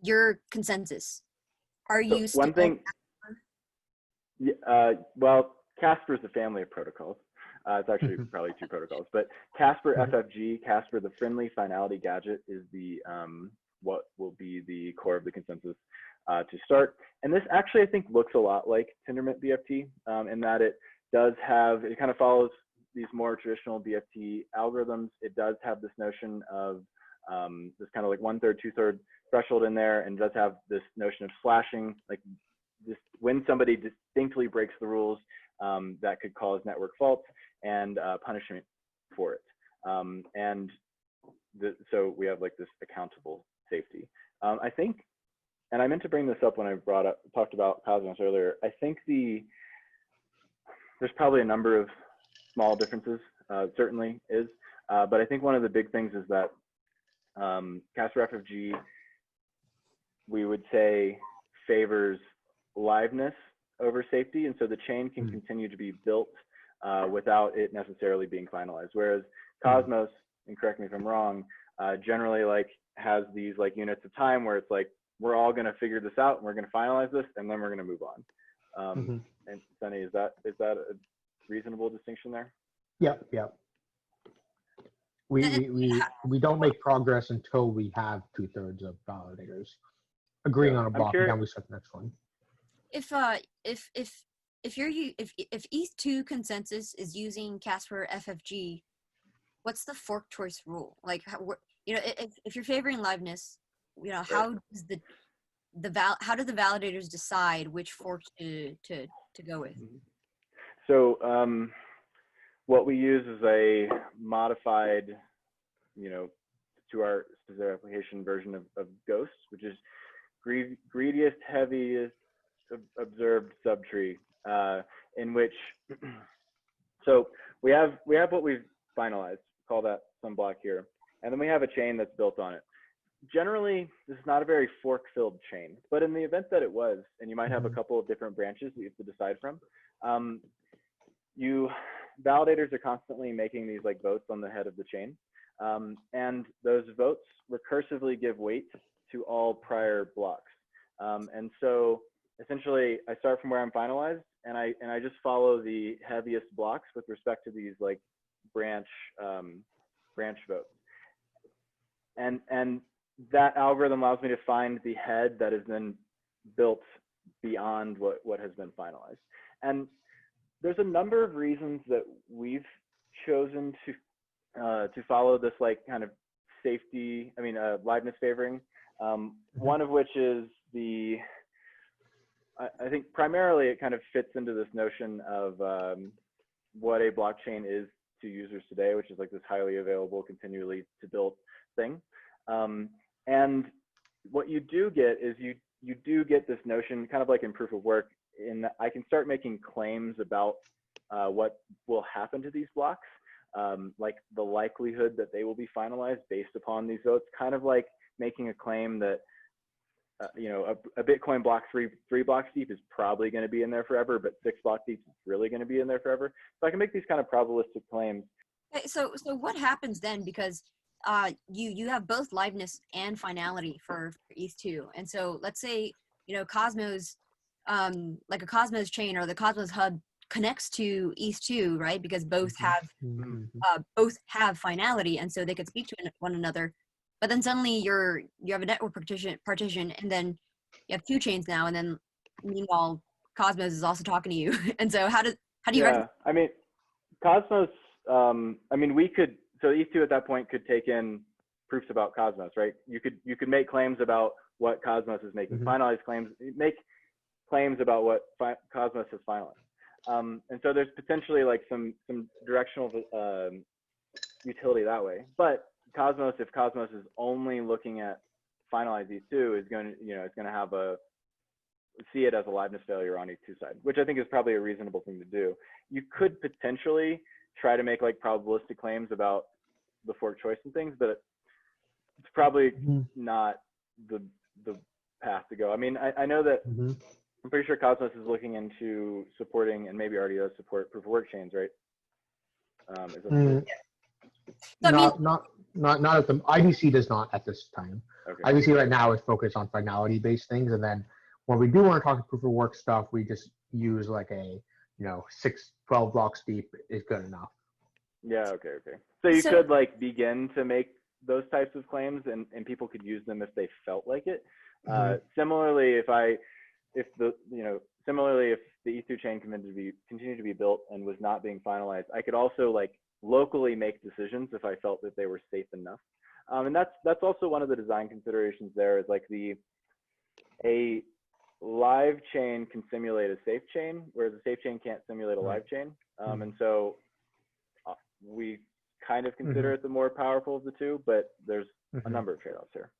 your consensus. Are So you still one thing, well, Casper is a family of protocols. It's actually probably 2 protocols, but Casper FFG, Casper, the friendly finality gadget, is the what will be the core of the consensus to start. And this actually, I think, looks a lot like Tendermint BFT in that it does have, it kind of follows these more traditional BFT algorithms. It does have this notion of this kind of like 1/3, 2/3 threshold in there, and does have this notion of slashing, like this, when somebody distinctly breaks the rules, that could cause network faults and punishment for it. And so we have like this accountable safety. I think, and I meant to bring this up when I talked about Cosmos earlier, I think there's probably a number of small differences, certainly is, but I think one of the big things is that Casper FFG, we would say, favors liveness over safety, and so the chain can continue to be built without it necessarily being finalized. Whereas Cosmos, and correct me if I'm wrong, generally like has these like units of time where it's like, we're all going to figure this out and we're going to finalize this and then we're going to move on. And Sunny, is that a reasonable distinction there? Yep. We don't make progress until we have 2/3 of validators agreeing on a block, and then we start the next one. If ETH 2 consensus is using Casper FFG, what's the fork choice rule? Like, if you're favoring liveness, how does how do the validators decide which fork to go with? So what we use is a modified, to our specific application version of Ghost, which is greediest, heaviest observed subtree, in which, so we have what we've finalized, call that some block here, and then we have a chain that's built on it. Generally, this is not a very fork-filled chain, but in the event that it was, and you might have a couple of different branches that you have to decide from, validators are constantly making these like votes on the head of the chain, and those votes recursively give weight to all prior blocks. And so essentially, I start from where I'm finalized, and I just follow the heaviest blocks with respect to these like branch votes, and that algorithm allows me to find the head that is then built beyond what has been finalized. And there's a number of reasons that we've chosen to follow this like kind of safety, liveness favoring. One of which is I think primarily it kind of fits into this notion of what a blockchain is to users today, which is like this highly available, continually to build thing. And what you do get is you do get this notion, kind of like in proof of work, in that I can start making claims about what will happen to these blocks, like the likelihood that they will be finalized based upon these votes, kind of like making a claim that a Bitcoin block three blocks deep is probably going to be in there forever, but 6 blocks deep is really going to be in there forever. So I can make these kind of probabilistic claims. Okay, so what happens then? Because you have both liveness and finality for ETH 2, and so let's say Cosmos, like a Cosmos chain or the Cosmos hub connects to ETH 2, right? Because both have finality, and so they could speak to one another. But then suddenly you have a network partition, and then you have 2 chains now, and then meanwhile Cosmos is also talking to you. And so how do you? Yeah, Cosmos. We could. So ETH 2 at that point could take in proofs about Cosmos, right? You could make claims about what Cosmos is making, finalized claims, make claims about what Cosmos has finalized. And so there's potentially like some directional utility that way. But Cosmos, if Cosmos is only looking at finalized ETH2, is going to, it's going to see it as a liveness failure on ETH2 side, which I think is probably a reasonable thing to do. You could potentially try to make like probabilistic claims about the fork choice and things, but it's probably not the path to go. I know that I'm pretty sure Cosmos is looking into supporting, and maybe already does support proof of work chains, right? Not at the IBC does not at this time. Okay. IBC right now is focused on finality based things, and then when we do want to talk proof of work stuff, we just use like a 12 blocks deep is good enough. Yeah. Okay. So you could like begin to make those types of claims, and people could use them if they felt like it. Similarly, if the ETH2 chain continued to be built and was not being finalized, I could also like locally make decisions if I felt that they were safe enough. And that's also one of the design considerations there, is like a live chain can simulate a safe chain, whereas a safe chain can't simulate a live chain. And so we kind of consider it the more powerful of the two, but there's a number of trade-offs here.